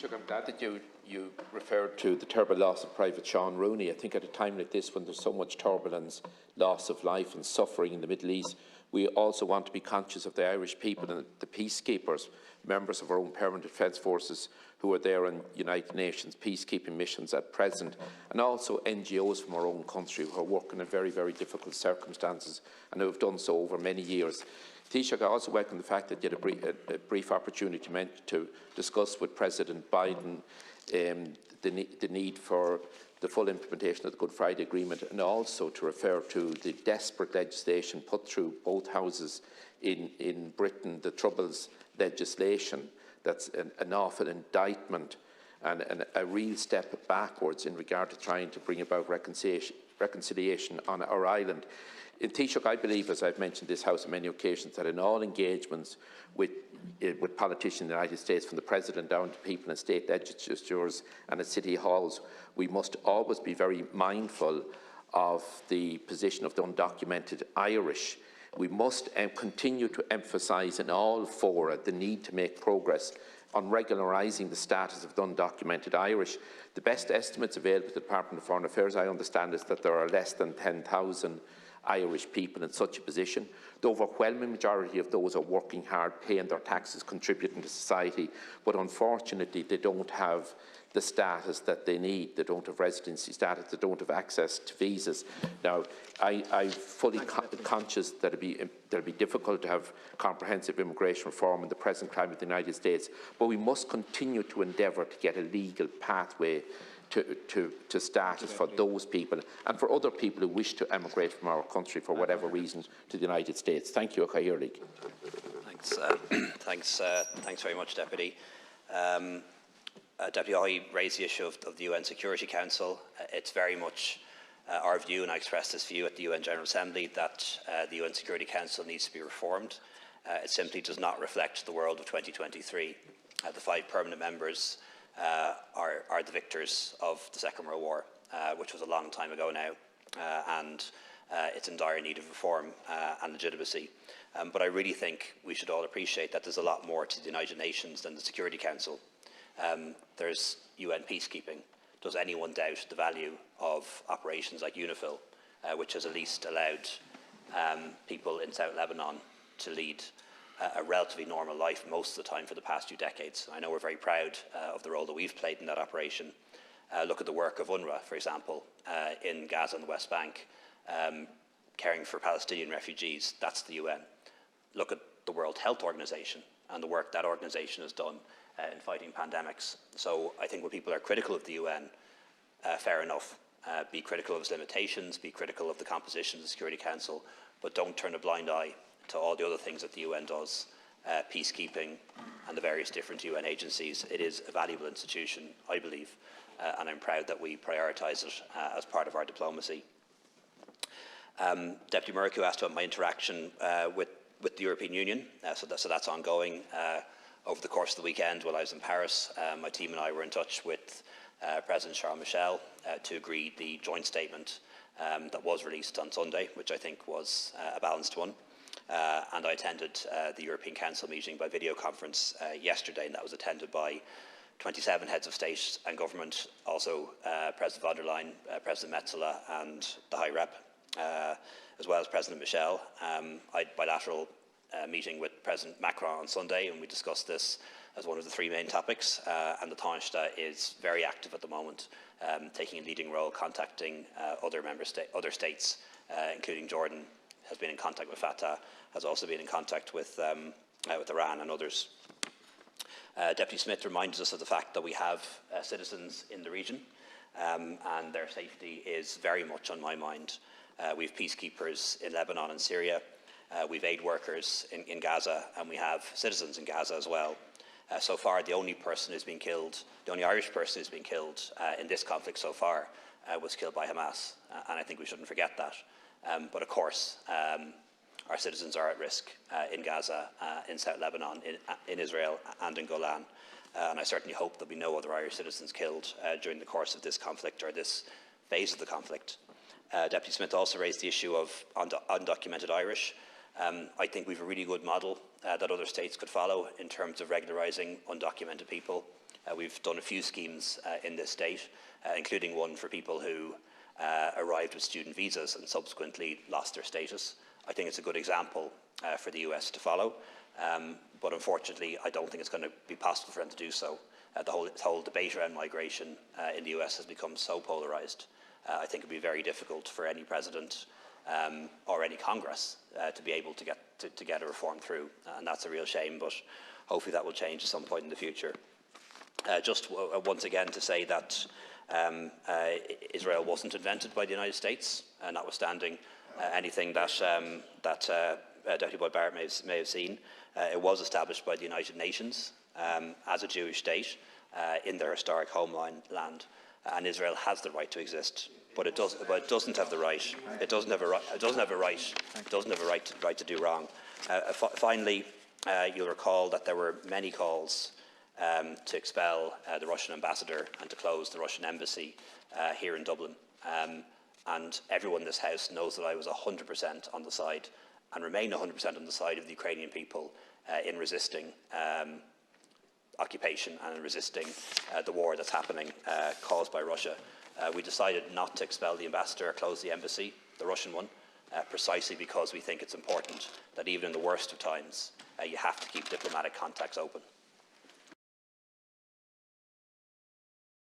Taoiseach, I'm glad that you referred to the terrible loss of Private Sean Rooney. I think at a time like this, when there's so much turbulence, loss of life and suffering in the Middle East, we also want to be conscious of the Irish people and the peacekeepers, members of our own permanent defence forces who are there on United Nations peacekeeping missions at present, and also NGOs from our own country who are working in very, very difficult circumstances and who have done so over many years. Taoiseach, I also welcome the fact that you had a brief opportunity to discuss with President Biden the need for the full implementation of the Good Friday Agreement, and also to refer to the desperate legislation put through both houses in Britain, the Troubles legislation. That's an awful indictment and a real step backwards in regard to trying to bring about reconciliation on our island. In Taoiseach, I believe, as I've mentioned this House on many occasions, that in all engagements with politicians in the United States, from the President down to people in state legislatures and at city halls, we must always be very mindful of the position of the undocumented Irish. We must continue to emphasise in all fora the need to make progress on regularising the status of the undocumented Irish. The best estimates available to the Department of Foreign Affairs, I understand, is that there are less than 10,000 Irish people in such a position. The overwhelming majority of those are working hard, paying their taxes, contributing to society, but unfortunately they don't have the status that they need. They don't have residency status, they don't have access to visas. Now, I'm fully conscious that it'll be difficult to have comprehensive immigration reform in the present climate of the United States, but we must continue to endeavour to get a legal pathway to status for those people and for other people who wish to emigrate from our country for whatever reason to the United States. Thank you, Oireachtas. Thanks very much, Deputy. Deputy, I raised the issue of the UN Security Council. It's very much our view, and I expressed this view at the UN General Assembly, that the UN Security Council needs to be reformed. It simply does not reflect the world of 2023. The 5 permanent members are the victors of the Second World War, which was a long time ago now, and it's in dire need of reform and legitimacy. But I really think we should all appreciate that there's a lot more to the United Nations than the Security Council. There's UN peacekeeping. Does anyone doubt the value of operations like UNIFIL, which has at least allowed people in South Lebanon to lead a relatively normal life most of the time for the past few decades? I know we're very proud of the role that we've played in that operation. Look at the work of UNRWA, for example, in Gaza and the West Bank, caring for Palestinian refugees. That's the UN. Look at the World Health Organization and the work that organisation has done in fighting pandemics. So I think when people are critical of the UN, fair enough. Be critical of its limitations, be critical of the composition of the Security Council, but don't turn a blind eye to all the other things that the UN does, peacekeeping and the various different UN agencies. It is a valuable institution, I believe, and I'm proud that we prioritise it as part of our diplomacy. Deputy Murphy asked about my interaction with the European Union, so that's ongoing. Over the course of the weekend, while I was in Paris, my team and I were in touch with President Charles Michel to agree the joint statement that was released on Sunday, which I think was a balanced one. And I attended the European Council meeting by video conference yesterday, and that was attended by 27 heads of state and government, also President von der Leyen, President Metsola and the High Rep, as well as President Michel. I had a bilateral meeting with President Macron on Sunday, and we discussed this as one of the 3 main topics, and the Taoiseach is very active at the moment, taking a leading role, contacting other states, including Jordan, has been in contact with Fatah, has also been in contact with Iran and others. Deputy Smith reminds us of the fact that we have citizens in the region, and their safety is very much on my mind. We have peacekeepers in Lebanon and Syria, we have aid workers in Gaza, and we have citizens in Gaza as well. So far, the only person who's been killed, the only Irish person who's been killed in this conflict so far was killed by Hamas, and I think we shouldn't forget that. But of course, our citizens are at risk in Gaza, in South Lebanon, in Israel and in Golan. And I certainly hope there'll be no other Irish citizens killed during the course of this conflict or this phase of the conflict. Deputy Smith also raised the issue of undocumented Irish. I think we have a really good model that other states could follow in terms of regularising undocumented people. We've done a few schemes in this state, including one for people who arrived with student visas and subsequently lost their status. I think it's a good example for the US to follow, but unfortunately I don't think it's going to be possible for them to do so. The whole debate around migration in the US has become so polarised. I think it would be very difficult for any president or any Congress to be able to get a reform through, and that's a real shame, but hopefully that will change at some point in the future. Just once again to say that Israel wasn't invented by the United States, notwithstanding anything that Deputy Boyd Barrett may have seen. It was established by the United Nations as a Jewish state in their historic homeland, and Israel has the right to exist, but it doesn't have the right. It doesn't have a right to do wrong. Finally, you'll recall that there were many calls to expel the Russian ambassador and to close the Russian embassy here in Dublin. And everyone in this House knows that I was 100% on the side and remain 100% on the side of the Ukrainian people in resisting occupation and in resisting the war that's happening caused by Russia. We decided not to expel the ambassador or close the embassy, the Russian one, precisely because we think it's important that even in the worst of times, you have to keep diplomatic contacts open.